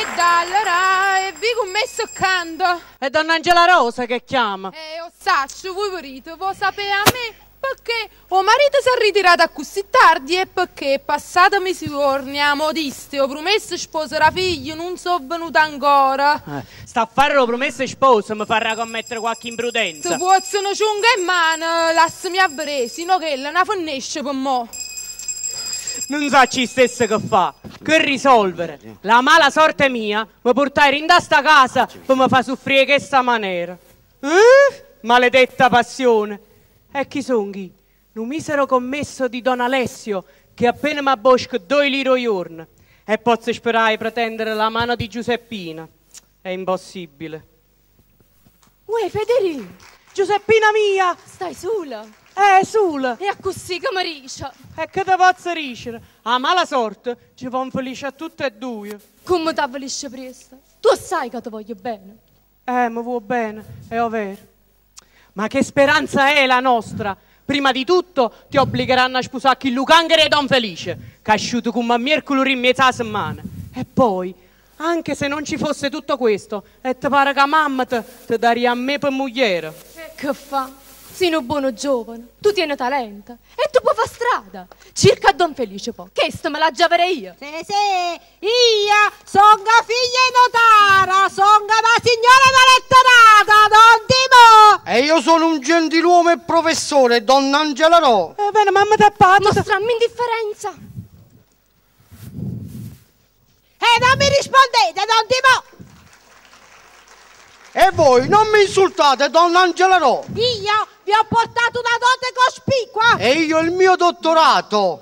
E dall'ora e vi commesso accanto. È donna Angela Rosa che chiama. O saccio, voi volete, voi sapete a me perché o marito si è ritirato a così tardi e perché passata mesi giorni a modiste ho promesso sposerà figlio, non so venuta ancora. Sta a fare la promessa sposa, mi farà commettere qualche imprudenza. Tu puoi una ciunga in mano, lasciami a bere, sino che la ne fornisce per mo'. Non so ci stesse che fa, che risolvere. La mala sorte mia mi portare in sta casa per mi far soffrire questa maniera. Maledetta passione. E chi son chi? Un misero commesso di Don Alessio che appena mi abbosca 2 lire al giorno e posso sperare di pretendere la mano di Giuseppina. È impossibile. Uè, Federico, Giuseppina mia! stai sola? Sula! E a così che mi dice? E che te posso dicere? A mala sorte ci fa felice a tutte e due. Come ti avvelisce presto? Tu sai che ti voglio bene. Mi vuoi bene, è vero. Ma che speranza è la nostra? Prima di tutto ti obbligheranno a sposare chi Lucanghere e Don Felice, che è asciutto come a mercoledì in mezza settimana. E poi, anche se non ci fosse tutto questo, e ti pare che mamma ti daria a me per mogliere. Che fa? Sei un buono giovane, tu tieni talento e tu puoi fare strada. Circa Don Felice poi, che sto me la giaverei io. Sì, io sono figlia notara, sono la signora maletterata, Don Timo. E io sono un gentiluomo e professore, donna Angela Ro. Bene, mamma ti appata. Mostrammi indifferenza. E non mi rispondete, Don Timo. E voi non mi insultate, donna Angela Ro. Io vi ho portato una dote cospicua. E io il mio dottorato.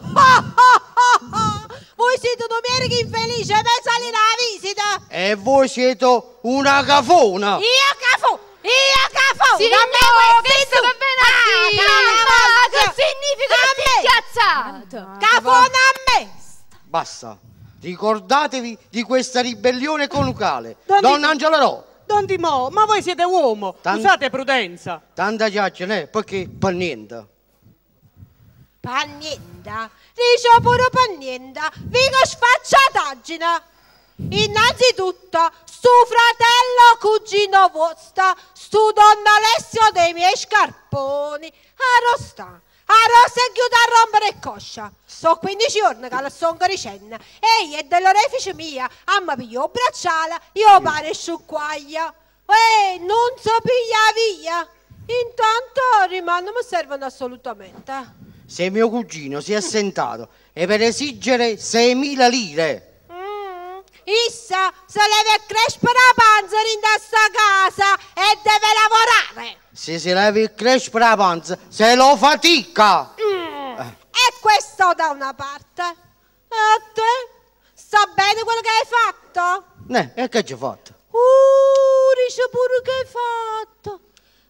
Voi siete domeniche infelici per salire alla visita. E voi siete una cafona. Io cafo. Sì, da me no, questo che va bene a dire. Che significa che ti schiazzato? Cafona a me. Basta. Ricordatevi di questa ribellione coniugale. Donna- Donna Angela Ro. Don Timò, ma voi siete uomo, usate prudenza. Tanta chiacchiera, perché per niente. Panienda, dice pure panienda, mica sfacciataggine. Innanzitutto, stu fratello cugino vostro, stu Don Alessio dei miei scarponi, arrosta e chiude a rompere coscia. So 15 giorni che la sono caricenne, e io è dell'orefice mia, a me piglio bracciale, io pare sciucquaglia. Non si piglia via. Intanto rimane mi servono assolutamente. Se mio cugino si è assentato è per esigere 6.000 lire. Issa se deve crescere la panza in questa casa e deve lavorare. Se si leva il crespo la panza, se lo fatica. E questo da una parte. E a te? Sta bene quello che hai fatto? E che ci ho fatto? Dice pure che hai fatto.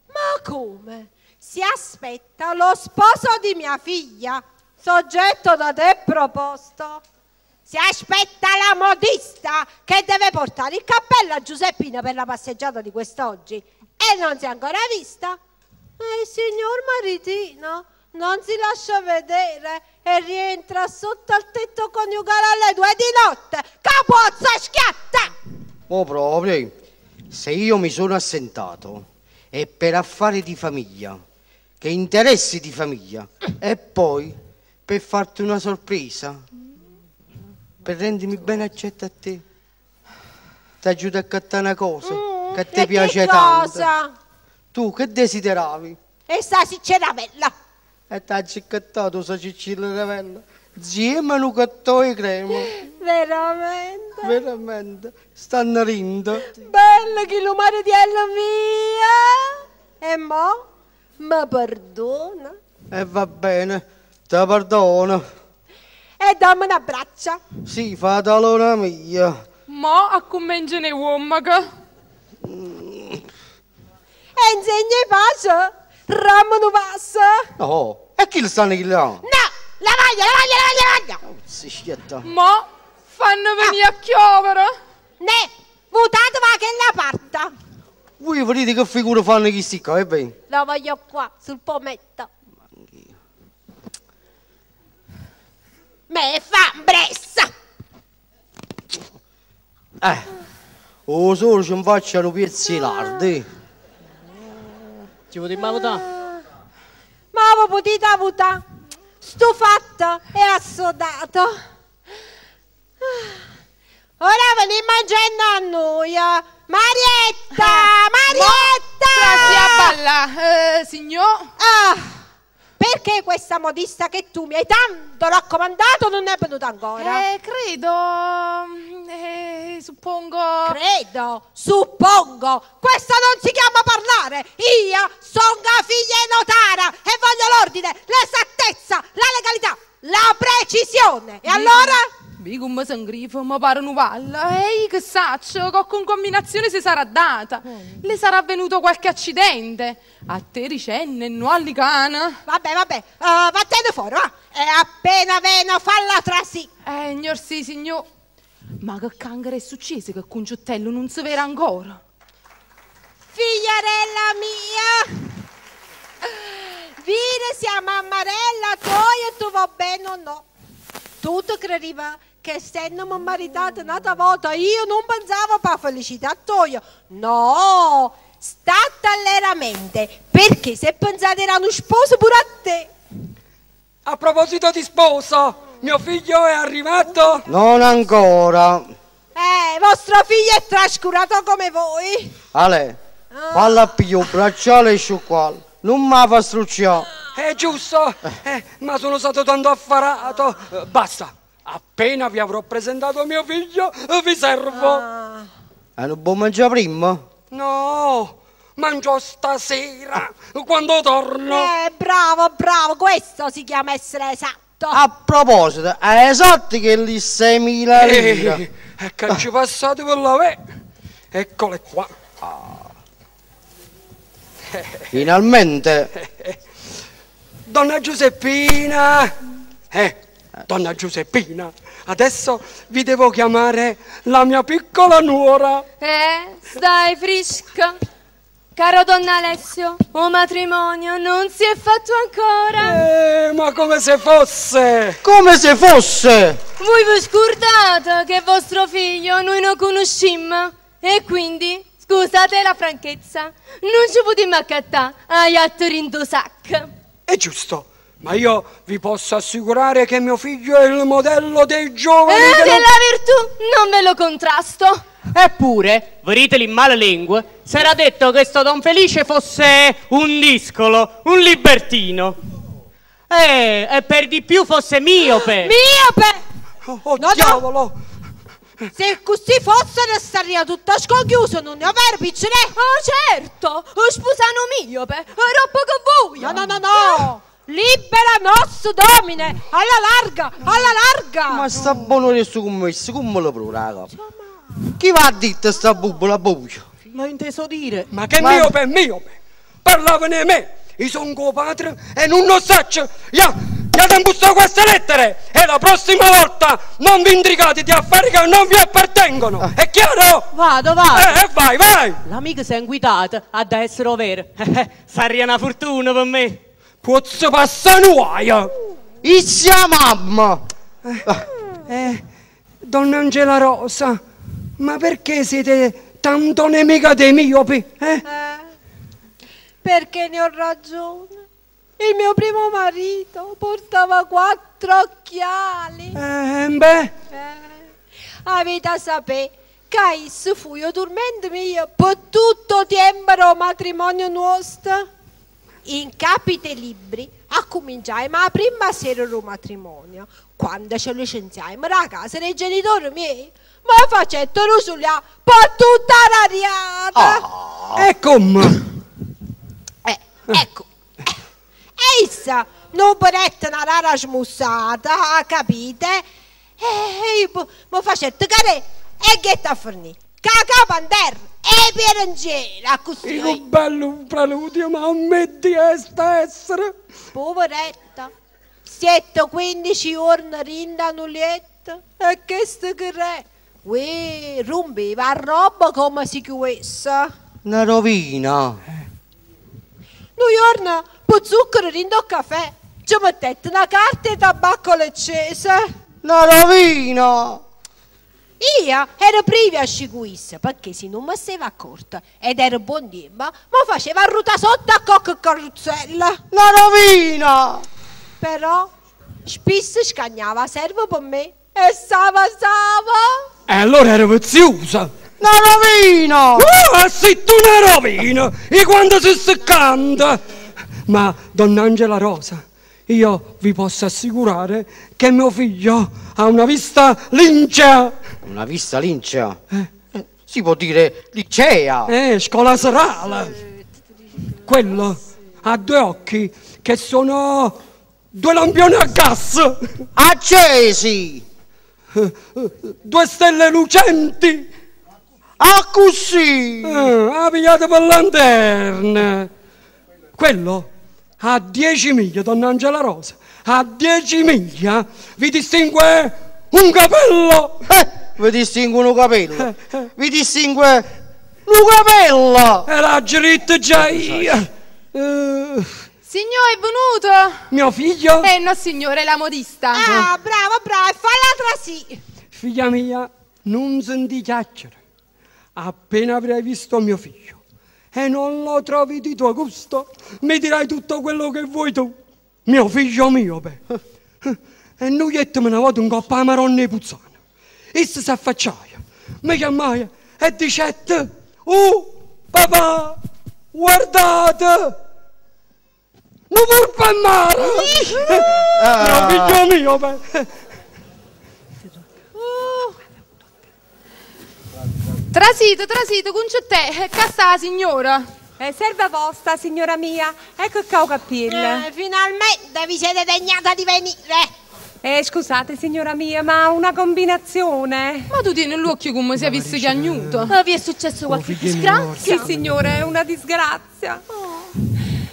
Ma come? Si aspetta lo sposo di mia figlia, soggetto da te proposto. Si aspetta la modista che deve portare il cappello a Giuseppina per la passeggiata di quest'oggi e non si è ancora vista. E il signor maritino non si lascia vedere e rientra sotto al tetto coniugale alle 2 di notte. Capozza schiatta! Oh, proprio. Se io mi sono assentato è per affari di famiglia, che interessi di famiglia, e poi per farti una sorpresa, per rendermi bene accetta a te. Ti aiuto a cattare una cosa che ti piace tanto. Cosa? Tu che desideravi? E sta cicceravella. E ti hai ciccattato sa cicciravella. Insieme a un cattò di crema. Veramente? Veramente. Stanno rindo. Bella che lo maritiello mia. E mo? Mi perdona? E va bene, ti perdono. E dammi un abbraccio. Sì, fatalona mia. Mo a convincere uomo che... E insegni pace. Ramo non passa. Oh, e chi lo stanno chillando? No, la voglia. Si schietta. Mo fanno venire a chiovere. Ne, votate va che la parta. Voi vedete che figura fanno questi qua, è bene? Lo voglio qua, sul pometto. Me fa bressa. o solo ci facciano pezzi lardi. Ci potremmo votare? Ma voi potete votare? Sto fatto è assodato. Ora veniamo mangiando a noi. Marietta! Marietta! Trasi a balla, signor. Perché questa modista che tu mi hai tanto raccomandato non è venuta ancora? Credo. Suppongo. Suppongo. Questo non si chiama parlare. Io sono la figlia notara e voglio l'ordine, l'esattezza, la legalità, la precisione. E allora? Dico come si ingrifo, mi pare un palla. Ehi, che saccio, che con combinazione si sarà data. Le sarà venuto qualche accidente. A te ricenne, no allicana. Vabbè, vattene fuori, va. E appena veno, falla trasì. Signor sì, signor. Ma che cancro è successo che con Ciuttello non si vede ancora? Figliarella mia. Vire siamo a Marella, tu e tu va bene o no? Tu ti credeva che essendo maritata un'altra volta io non pensavo per felicità tua. No, state alleramente, perché se pensate era uno sposo pure a te. A proposito di sposo, mio figlio è arrivato? Non ancora. Vostro figlio è trascurato come voi. Ale, falla più, bracciale e sciacquale. Non mi fa strucciare. È giusto, ma sono stato tanto affarato. Basta, appena vi avrò presentato mio figlio, vi servo. Non può mangiare prima? No, mangio stasera, quando torno. Bravo, questo si chiama essere esatto. A proposito, è esatto che lì 6.000 lire. E che ci passate per la ve? Eccole qua. Finalmente. Donna Giuseppina. Donna Giuseppina, adesso vi devo chiamare la mia piccola nuora. Stai fresca. Caro Don Alessio, un matrimonio non si è fatto ancora. Ma come se fosse. Come se fosse. Voi vi scordate che vostro figlio noi non conosciamo e quindi, scusate la franchezza, non ci potremmo accattare agli attori in do sac. È giusto, ma io vi posso assicurare che mio figlio è il modello dei giovani. Della virtù non ve lo contrasto. Eppure, veriteli in male lingue, si era detto che sto Don Felice fosse un discolo, un libertino. E per di più fosse miope. Oh, diavolo! Se così fosse restaria tutta sconchiusa, non ne avere piccine. Certo, lo sposano miope, è roba che vuoi. No. Libera nostro domine, alla larga. Ma sta buono questo commesso, come lo pro, raga? Chi va a dire sta bubola buio? L'ho inteso dire. Ma che miope? Parlavano di me, io sono tuo padre e non lo saccio. Te imbusto queste lettere e la prossima volta non vi intrigate di affari che non vi appartengono, è chiaro? Vado. Vai! L'amica si è inguidata, ha da essere vero. Sarebbe una fortuna per me. Pozzo passanuaia! Izia mamma! Donna Angela Rosa, ma perché siete tanto nemica dei miopi? Perché ne ho ragione. Il mio primo marito portava 4 occhiali. Avete a sapere che isso fu io tormento mio per tutto tempo matrimonio nostro. In capite libri a cominciare ma prima sera del matrimonio, quando ci licenziamo da casa dei genitori miei, ma facettero sulla per tutta l'ariata. E come? Ecco. Essa non poretta una rara smussata, capite? E io mi facette care e ghetta a fornire. Cacà panter e pirangiera così. Che bello un preludio, ma a me di essere. Poveretta, siete 15 giorni rinda nulletta e che sta che re? Ui, rompeva roba come si chiudesse. Una rovina. Noi giorni per zucchero rinda il caffè, ci mettete una carta e tabacco leccese. Una rovina. Io ero priva a scicuisse perché se non mi stava accorta ed ero buon tempo, mi faceva ruta sotto a cocca carrozzella. La rovina! Però spesso scagnava servo per me e stava. E allora ero viziosa. La rovina! Sei tu una rovina! E quando si staccanta! Ma, donna Angela Rosa, io vi posso assicurare che mio figlio ha una vista lincea. Una vista lincea? Si può dire licea. Scuola serale. Quello ha due occhi che sono due lampioni a gas. Accesi! Due stelle lucenti. Ah, così! Ha pigliato per lanterna. Quello a 10 miglia, donna Angela Rosa. A 10 miglia vi distingue un capello. Vi distingue un capello. Vi distingue un capello. E la giritta già io. Signore, è venuto? Mio figlio? No, signore, la modista. Ah, bravo, e falla trasì. Figlia mia, non senti chiacchiere. Appena avrai visto mio figlio e non lo trovi di tuo gusto, mi dirai tutto quello che vuoi tu. Mio figlio miope. E noi me ne vado un coppa a maronna e puzzana. Essa si affacciaia, mi chiamaia e dicette: papà, guardate! Non volpa in mare! Mio figlio miope. Trasito, con c'è te, che sta la signora? Serva vostra, signora mia. Ecco qua il cappello. Finalmente vi siete degnata di venire. Scusate, signora mia, ma una combinazione. Ma tu tieni l'occhio come se avessi piagnuto. Ma vi è successo qualche disgrazia? Sì, signore, è una disgrazia.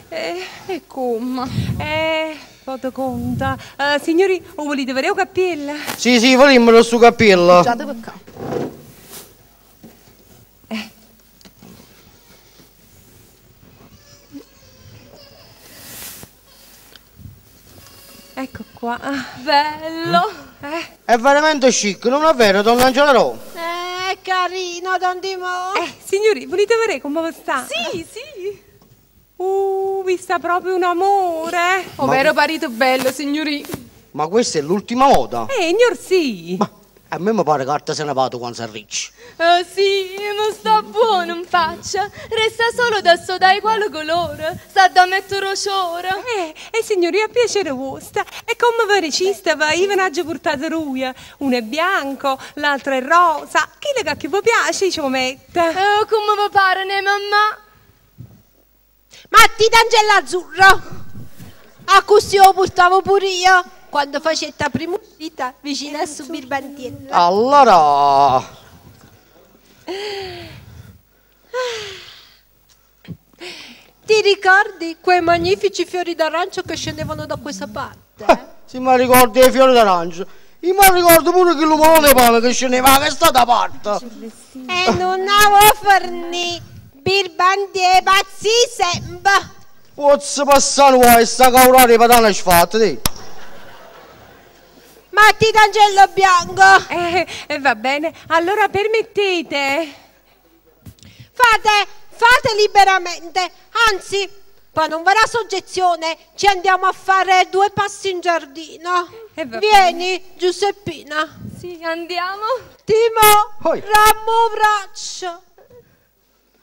E come? Foto conta. Signori, o volete vedere un cappello? Sì, vogliamo sto cappello. Già per capo. Ecco qua. Bello. È veramente chic, non è vero, donna Angela Rosa? È carino, Don Dimo. Signori, volete vedere come sta? Sì. Vi sta proprio un amore. Vero parito bello, signori. Ma questa è l'ultima moda. Signor sì. Ma a me mi pare che se ne vado quando si è ricci. Sì, ma sta buono in faccia. Resta solo da sodare quale colore. Sta da mettere ciora. Signori, a piacere vostro. E come vi recistava, io ve ne ho portato due. Uno è bianco, l'altro è rosa. Chi le che vi piace ci mette. Come vi pare, ne mamma? Matti d'Angela azzurro. A così lo portavo pure io. Quando facette la prima uscita vicino a subire bandiera. Allora, ti ricordi quei magnifici fiori d'arancio che scendevano da questa parte? se mi ricordi i fiori d'arancio, io mi ricordo pure che l'umone pane che scendeva da questa parte. E non avevo forni, birbandi e pazzi sempre. Pozzo passare qua e sta caurare patane sfatte, Matti d'Angelo bianco. Va bene, allora permettete. Fate liberamente, anzi, poi non verrà soggezione, ci andiamo a fare 2 passi in giardino. Vieni, Giuseppina. Sì, andiamo. Timo, Poi. rammo braccio.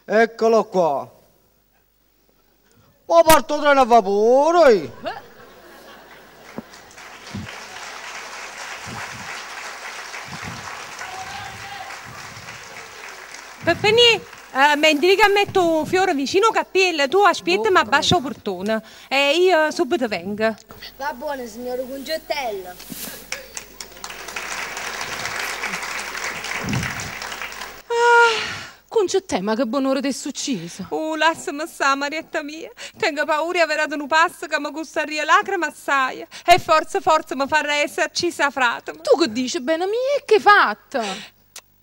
Eccolo qua. Ma parto treno a vapore. Peppini, mentre che metto un fiore vicino al cappello, tu aspetti ma abbascia il portone. E io subito vengo. Va buono, signor Concettello. Concetè, ma che buon'ora ti è successo? Lasciami stare, Marietta mia. Tengo paura di aver dato un passo che mi costaria lacrime assai. E forse mi farà esserci safrato. Tu che dici, bene mia, e che hai fatto?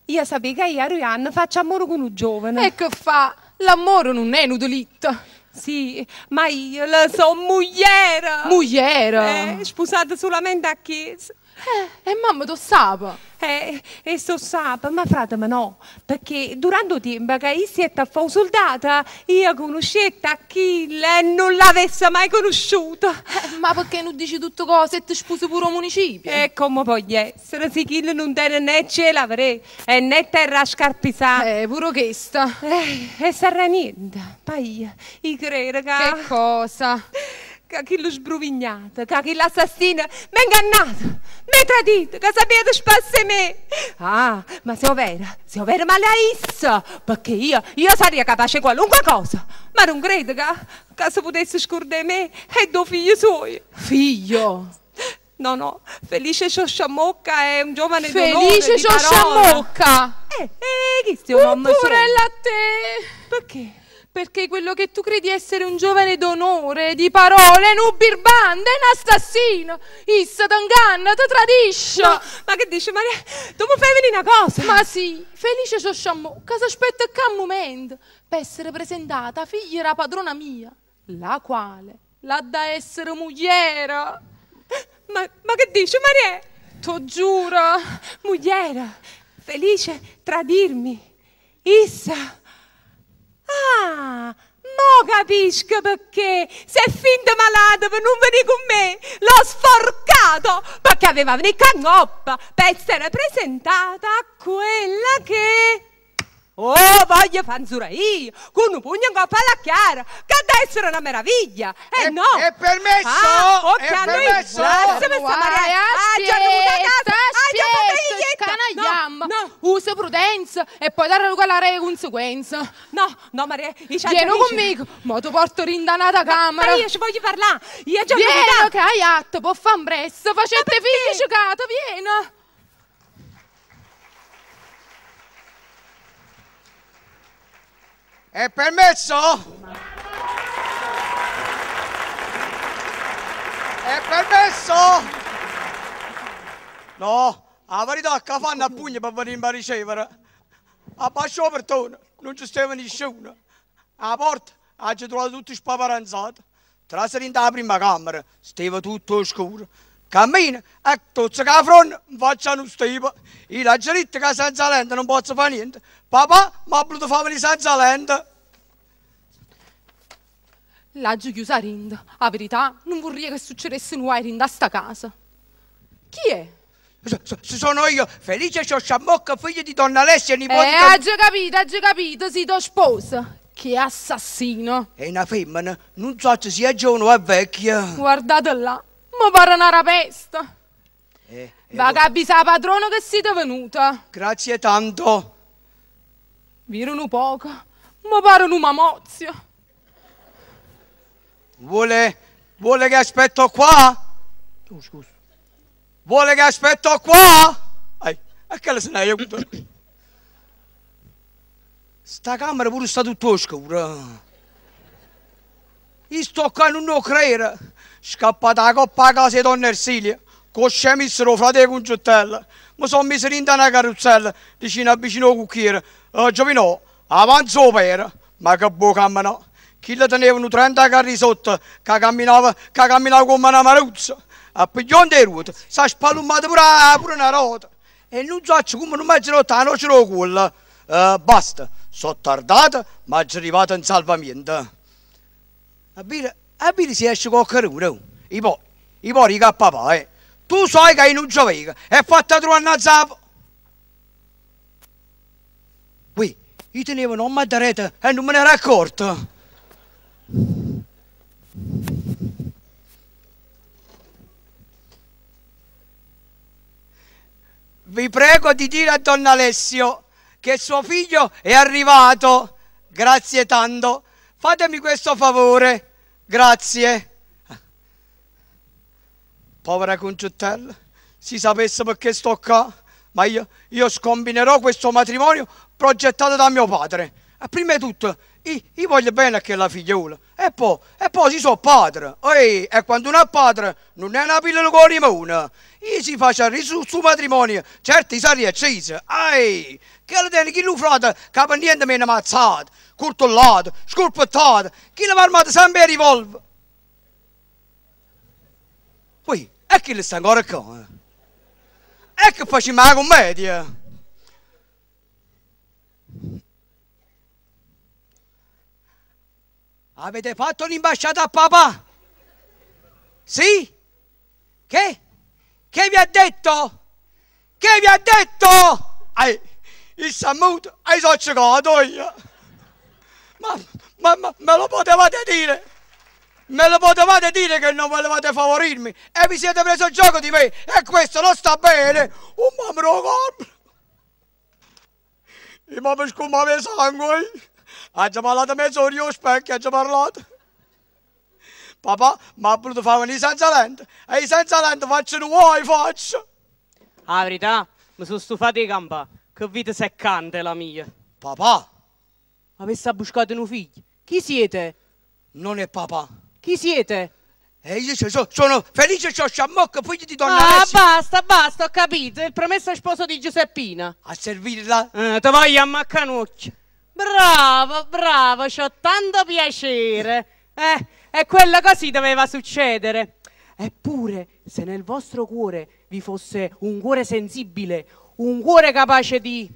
Io sapevo che io e Anna faccio amore con un giovane. E che fa? L'amore non è un delitto. Sì, ma io la so mugliera. Mugliera? Sposata solamente a chiesa. E mamma tu sape. E so sape, ma fratemi no, perché durante il tempo che io siete a soldata, io conoscette Achille e non l'avesse mai conosciuto. Ma perché non dici tutte cose e ti sposi pure al municipio? E come può essere, se chi non tiene né cielo avrei, e né terra a scarpisare. Pure questa. E sarà niente, poi io credo che... Che cosa? Che chi l'ho sbruvignata, che chi l'assassina mi ha ingannato, mi ha tradito, che sapete spasse me. Ah, ma se è vero ma lei issa, perché io sarei capace di qualunque cosa, ma non credo che se potesse scordare me e due figli suoi. Figlio? No, Felice Sciosciamocca è un giovane d'onore, Felice di parola. Sciosciamocca? Chi stiamo mamma Pure a te. Perché? Perché quello che tu credi essere un giovane d'onore, di parole, è un birbante, è un assassino. Issa ti inganna, ti tradisce. No, ma che dici Maria? Tu mi fai venire una cosa? Ma sì, Felice Sciosciamocca si aspetta che un momento per essere presentata figlia della padrona mia, la quale l'ha da essere mogliere. Ma che dici Maria? T'ho giuro. Mogliere, Felice tradirmi. Issa. Ah, mo capisco perché sei finta malata per non venire con me. L'ho sforcato perché aveva venuto a cannoppa per essere presentata a quella che... Oh, voglio fanzura io, con un pugno in coppa alla chiara, che deve essere una meraviglia. No! È permesso? Ah, È permesso? Aspetta, Canagliam, usa prudenza e poi dare le conseguenze. No, Maria, vieni conmigo, ma ti porto rindanata a camera. Ma io ci voglio parlare, io già vieni che hai atto, può fare un presto, facete figli giocato, vieni. È permesso? È permesso? No, la verità è che fanno a pugno per venire a ricevere. A bascio portone, non ci stava nessuno. A porta, ci trovato tutti spaparanzati. Trasero in la prima camera, stava tutto scuro. Cammina, e tutti che a fronte mi facciano stipo. Io la geritta che senza lente non posso fare niente. Papà mi ha voluto fare venire senza lente. L'agio chiusa rinda. La verità, non vorrei che succedesse nulla rinda a sta casa. Chi è? Sono io, Felice Sciosciamocca, figlio di Donna Alessia, nipote di... Ha già capito, sì, tua sposa. Che assassino. È una femmina, non so se sia giovane o è vecchia. Guardate là, mi pare una rapesta. Va che avvisa la padrona che siete venuta. Grazie tanto. Virano poco, mi pare una mamozia. Vuole che aspetto qua? Scusa. Vuole che aspetto qua? E che se ne hai avuto? Sta camera pure sta tutto scura. Io sto qua non lo credo. Scappata la coppa a casa di Donna Ersilia. Con scemissero frate con giuttella. Mi sono messo in una carrozzella vicino al cucchiere. Giovino, avanzo per. Ma che buona cammina. Chi le tenevano 30 carri sotto, che camminava come una maruzza. A piglione delle ruote, si è spallummata pure una ruota. E non so come non mi ha rotto la noce di culla. Basta, sono tardata, ma è arrivata in salvamento. A dire si esce qualcuno. I pori che papà, Tu sai che non gioveca, è fatta trovare una zappa. Qui, io tenevo un mattarete e non me ne ero accorto. Vi prego di dire a Don Alessio che suo figlio è arrivato. Grazie tanto. Fatemi questo favore. Grazie. Povera conciottella, si sapesse perché sto qua, ma io scombinerò questo matrimonio progettato da mio padre. Prima di tutto, io voglio bene a quella figliola. E poi si so padre. E quando uno è padre, non è una pillola con limone. Io si faccia sul suo matrimonio, certo si riaccese. Che le tiene chi lo frate, che per niente me ne ammazzate, curtollate, scorpettate, chi le va armato sempre a rivolve. Poi, e chi le sta ancora qua? E che facciamo la commedia? Avete fatto l'imbasciata a papà? Sì? Che? Che vi ha detto? Che vi ha detto? Il sammuto, hai soccegato io. Ma me lo potevate dire? Me lo potevate dire che non volevate favorirmi e vi siete preso il gioco di me e questo non sta bene. Ma me lo corpo. E ma per scumare sangue. Ha già parlato mezz'ora allo specchio, ha già parlato. Papà mi ha voluto fare venire senza lente e senza lente faccio un vuoi faccio. La verità, mi sono stufato di campare. Che vita seccante la mia. Papà? Avesse buscato un figlio. Chi siete? Non è papà. Chi siete? E io sono felice che ho sciammocco, figlio di donna Ah, Alessia. basta, ho capito. Il promesso sposo di Giuseppina. A servirla? Te voglio a maccanuccia. Bravo, c'ho tanto piacere. E quella così doveva succedere. Eppure, se nel vostro cuore vi fosse un cuore sensibile, un cuore capace di...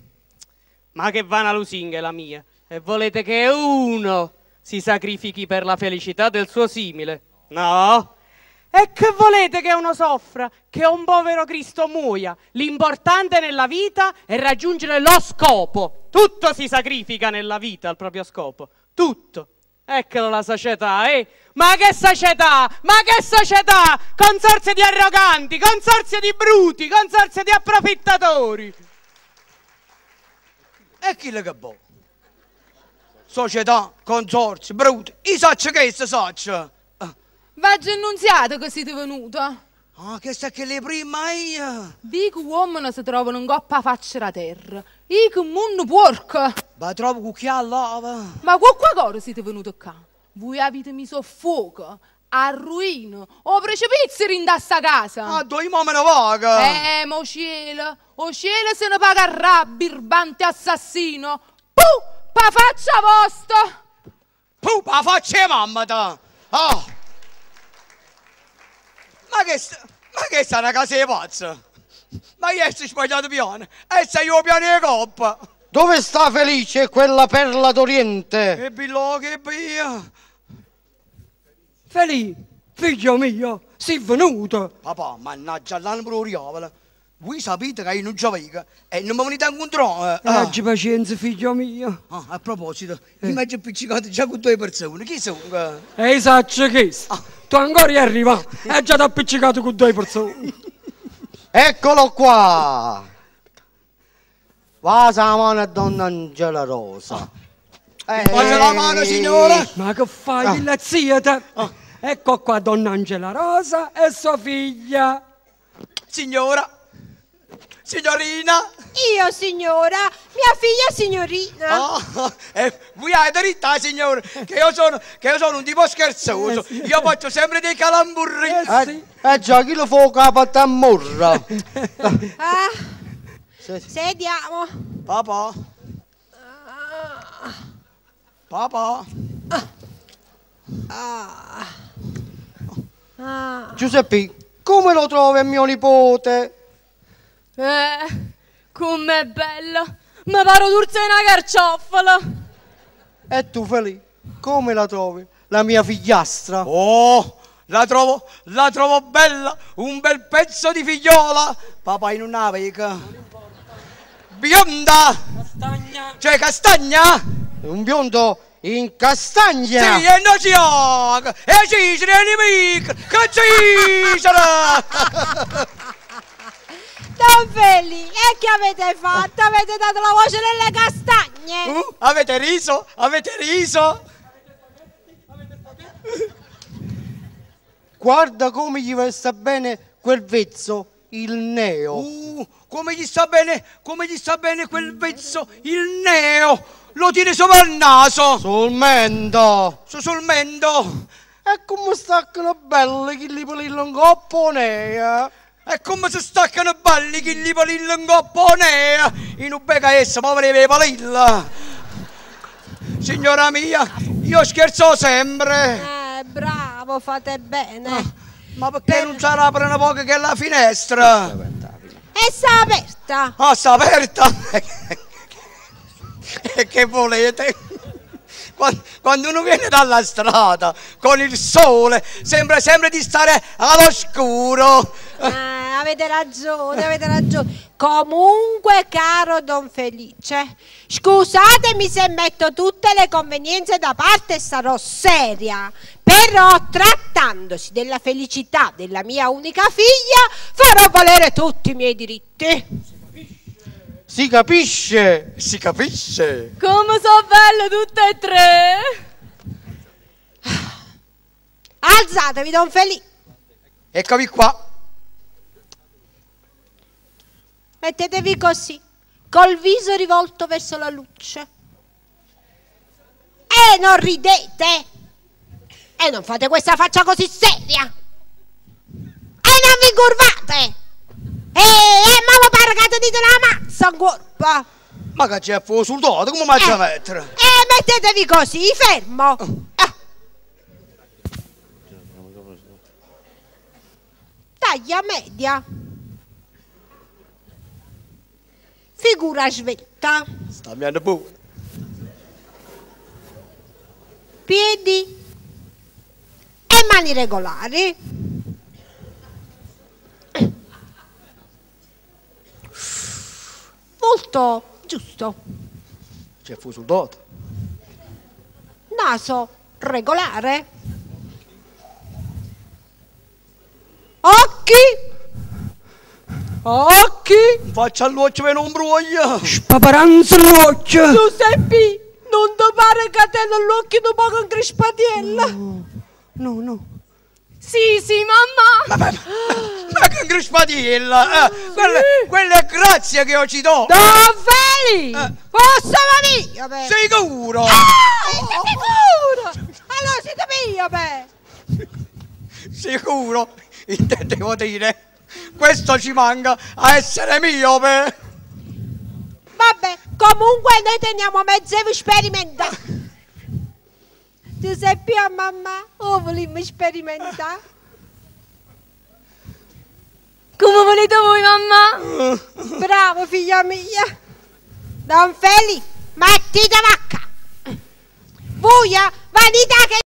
Ma che vana lusinga è la mia. E volete che uno si sacrifichi per la felicità del suo simile? No? E che volete che uno soffra? Che un povero Cristo muoia? L'importante nella vita è raggiungere lo scopo. Tutto si sacrifica nella vita al proprio scopo. Tutto. Eccolo la società, eh? Ma che società? Ma che società? Consorzio di arroganti, consorzio di bruti, consorzio di approfittatori. E chi le cabò? Società, consorzi, bruti. I sacci che si saccia? V'aggia annunziato che siete venuta. Ah, che sta che le prima io. Dico uomini si trovano in coppa faccia la terra. Io un mondo porco. Ma trovo cucchiaio lava. Ma qua cosa siete venuti qua? Voi avete messo a fuoco, a ruina, o precipizio in sta casa. Ah, due mamma ne vaga. Ma o cielo se ne paga a birbante assassino. Puh, pa faccia vostra. Puh, pa faccia mamma da. Ah. Ma che sta una casa di pazza? Ma io sto sbagliato piano e sei io piano di coppa. Dove sta Felice, quella perla d'Oriente? Che bello, che bella. Felice, figlio mio, sei venuto. Papà, mannaggia l'anno riavola. Voi sapete che io non giovevo e non mi venite a incontrare. Oggi pazienza, figlio mio. A proposito, mi mangio appiccicato già con 2 persone. Chi sono? E sacci che tu ancora arriva e già ti appiccicato con 2 persone. Eccolo qua. Va la mano a donna Angela Rosa. Passa la mano, signora. Ma che fai, la zia te? Ecco qua donna Angela Rosa e sua figlia. Signora. Signorina. Io signora, mia figlia signorina. Voi avete verità, signore, che io sono un tipo scherzoso. Io faccio sempre dei calamburri. Già, chi lo fa capo a morra? Sediamo. Papà. Papà. Giuseppe, come lo trovi mio nipote? Com'è bella! Mi paro d'urza una carciofola! E tu, Felice, come la trovi? La mia figliastra? Oh, la trovo bella, un bel pezzo di figliola. Papà in una vega. Bionda! Castagna! Cioè castagna? Un biondo in castagna! Sì, e non si ha! E Cicere è nemico! Che Cicere! Don Feli, e che avete fatto? Avete dato la voce nelle castagne? Avete riso? Avete riso? Guarda come gli sta bene quel vezzo, il neo. Come gli sta bene quel vezzo, il neo. Lo tiene sopra il naso. Sul mento. Sul mento. E come staccano belli che li polillo in coppo nea. E come si staccano belli che li polillo in coppo nea. In un becca essa, poveri le polilla. Signora mia, io scherzo sempre. Bravo, fate bene. Ma perché non ci apre una poco che la finestra? E sta aperta. Ah, sta aperta? E che volete? Quando uno viene dalla strada con il sole sembra sempre di stare all'oscuro. Avete ragione, avete ragione. Comunque, caro Don Felice, scusatemi se metto tutte le convenienze da parte e sarò seria, però trattandosi della felicità della mia unica figlia farò valere tutti i miei diritti. Si capisce? Si capisce? Come sono belle tutte e tre! Alzatevi, Don Felice. Eccomi qua. Mettetevi così, col viso rivolto verso la luce. E non ridete. E non fate questa faccia così seria. E non vi curvate. Ma lo pare che ti dite la mazza in corpo. Ma che c'è fuoco sul dodo, come mangia a mettere? Mettetevi così, fermo. Taglia media. Figura svelta. Sta andando pure. Piedi e mani regolari. Volto giusto. C'è fuoco sul dodo. Naso regolare. Occhi. Occhi. Faccia all'occhio per non bruglia. Spaparanza l'occhio. Giuseppe, non ti pare che te nell'occhio un po' con crispatiella? No. Sì, mamma! Ma che crispatiella! Quella è grazia che io ci do! Don Feli! Posso mio per? Sicuro! Sicuro! Allora siete mio per? Sicuro! Intendevo dire, questo ci manca a essere mio per! Vabbè, comunque noi teniamo mezzo sperimentare. Giuseppe e mamma, vogliamo sperimentare? Come volete voi, mamma? Bravo, figlia mia. Don Feli, mettite vacca. Voi venite che